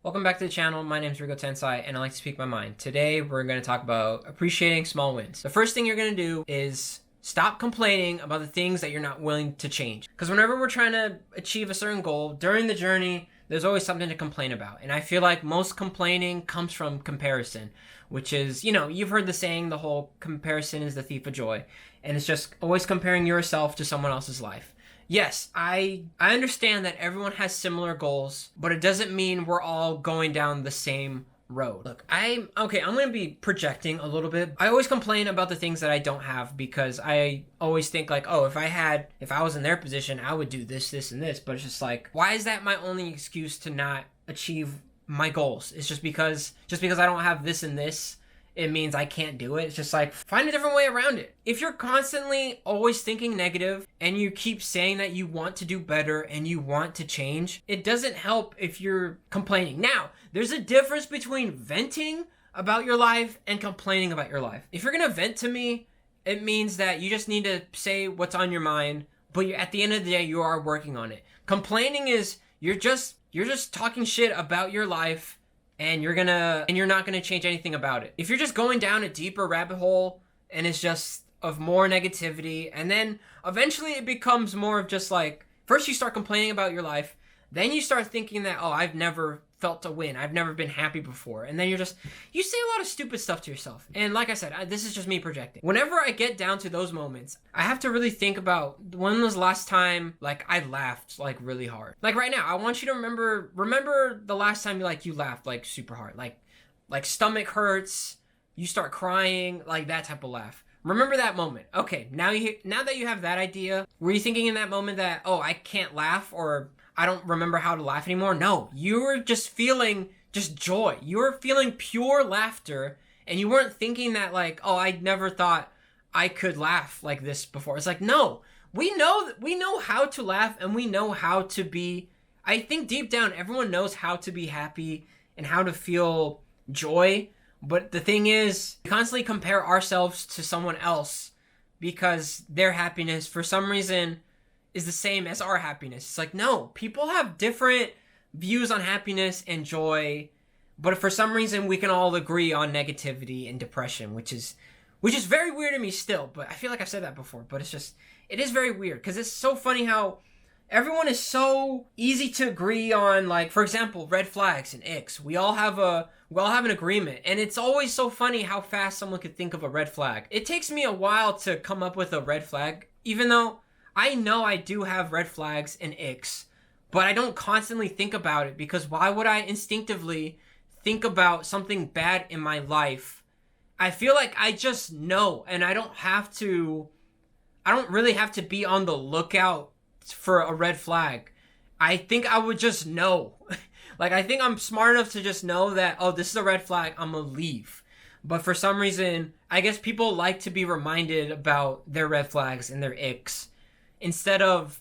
Welcome back to the channel. My name is Rico Tensai and I like to speak my mind. Today we're going to talk about appreciating small wins. The first thing you're going to do is stop complaining about the things that you're not willing to change. Because whenever we're trying to achieve a certain goal, during the journey, there's always something to complain about. And I feel like most complaining comes from comparison, which is, you've heard the saying, the whole comparison is the thief of joy. And it's just always comparing yourself to someone else's life. Yes, I understand that everyone has similar goals, but it doesn't mean we're all going down the same road. Look, I'm going to be projecting a little bit. I always complain about the things that I don't have because I always think like, oh, if I was in their position, I would do this, this, and this. But it's just like, why is that my only excuse to not achieve my goals? It's just because I don't have this and this, it means I can't do it. It's just like, find a different way around it. If you're constantly always thinking negative and you keep saying that you want to do better and you want to change, it doesn't help if you're complaining. Now, there's a difference between venting about your life and complaining about your life. If you're gonna vent to me, it means that you just need to say what's on your mind, but at the end of the day, you are working on it. Complaining is you're just talking shit about your life and you're not gonna change anything about it. If you're just going down a deeper rabbit hole and it's just of more negativity, and then eventually it becomes more of just like, first you start complaining about your life, then you start thinking that, oh, I've never felt a win, I've never been happy before, and then you say a lot of stupid stuff to yourself. And like I said, this is just me projecting. Whenever I get down to those moments, I have to really think about when was the last time like I laughed like really hard. Like right now, I want you to remember the last time you laughed like super hard, like stomach hurts, you start crying, like that type of laugh. Remember that moment. Okay, now that you have that idea, were you thinking in that moment that, oh, I can't laugh, or I don't remember how to laugh anymore? No, you were just feeling just joy. You were feeling pure laughter, and you weren't thinking that like, oh, I never thought I could laugh like this before. It's like, no, we know how to laugh, and we know how to be. I think deep down, everyone knows how to be happy and how to feel joy. But the thing is, we constantly compare ourselves to someone else because their happiness, for some reason, is the same as our happiness. It's like, no, people have different views on happiness and joy, but for some reason we can all agree on negativity and depression, which is very weird to me still. But I feel like I've said that before, but it is very weird because it's so funny how everyone is so easy to agree on, like, for example, red flags and icks. We all have an agreement, and it's always so funny how fast someone could think of a red flag. It takes me a while to come up with a red flag, even though I know I do have red flags and icks, but I don't constantly think about it because why would I instinctively think about something bad in my life? I feel like I just know, and I don't really have to be on the lookout for a red flag. I think I would just know. Like, I think I'm smart enough to just know that, oh, this is a red flag, I'm gonna leave. But for some reason, I guess people like to be reminded about their red flags and their icks instead of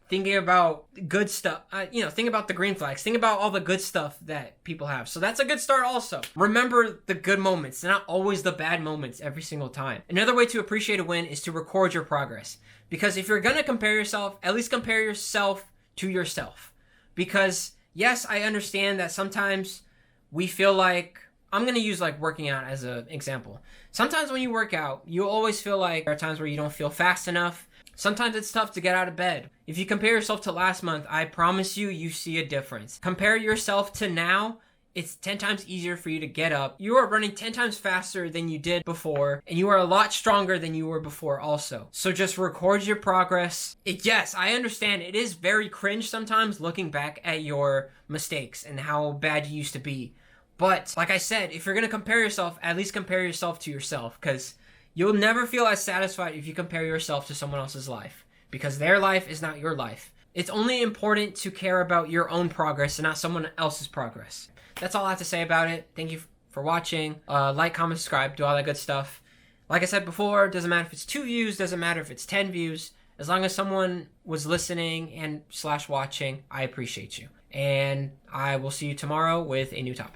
thinking about good stuff. Think about the green flags. Think about all the good stuff that people have. So that's a good start also. Remember the good moments, not always the bad moments every single time. Another way to appreciate a win is to record your progress. Because if you're gonna compare yourself, at least compare yourself to yourself. Because yes, I understand that sometimes we feel like, I'm going to use like working out as an example. Sometimes when you work out, you always feel like there are times where you don't feel fast enough. Sometimes it's tough to get out of bed. If you compare yourself to last month, I promise you see a difference. Compare yourself to now, it's 10 times easier for you to get up. You are running 10 times faster than you did before, and you are a lot stronger than you were before also. So just record your progress. Yes, I understand it is very cringe sometimes looking back at your mistakes and how bad you used to be. But like I said, if you're going to compare yourself, at least compare yourself to yourself, because you'll never feel as satisfied if you compare yourself to someone else's life, because their life is not your life. It's only important to care about your own progress and not someone else's progress. That's all I have to say about it. Thank you for watching. Like, comment, subscribe, do all that good stuff. Like I said before, doesn't matter if it's 2 views, doesn't matter if it's 10 views. As long as someone was listening and / watching, I appreciate you. And I will see you tomorrow with a new topic.